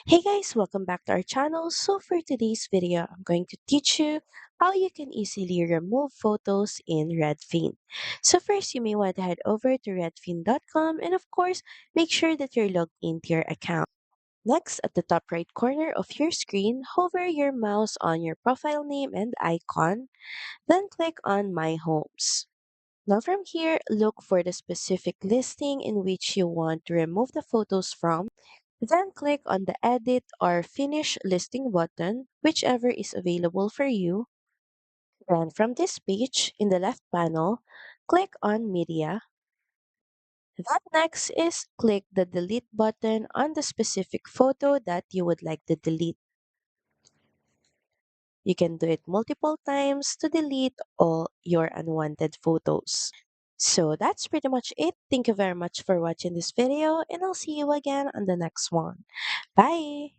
Hey guys, welcome back to our channel. So for today's video, I'm going to teach you how you can easily remove photos in Redfin. So first, you may want to head over to redfin.com and of course, make sure that you're logged into your account. Next, at the top right corner of your screen, hover your mouse on your profile name and icon, then click on My Homes. Now from here, look for the specific listing in which you want to remove the photos from. Then click on the Edit or Finish Listing button, whichever is available for you. Then from this page, in the left panel, click on Media. Then next is click the Delete button on the specific photo that you would like to delete. You can do it multiple times to delete all your unwanted photos. So that's pretty much it. Thank you very much for watching this video, and I'll see you again on the next one. Bye!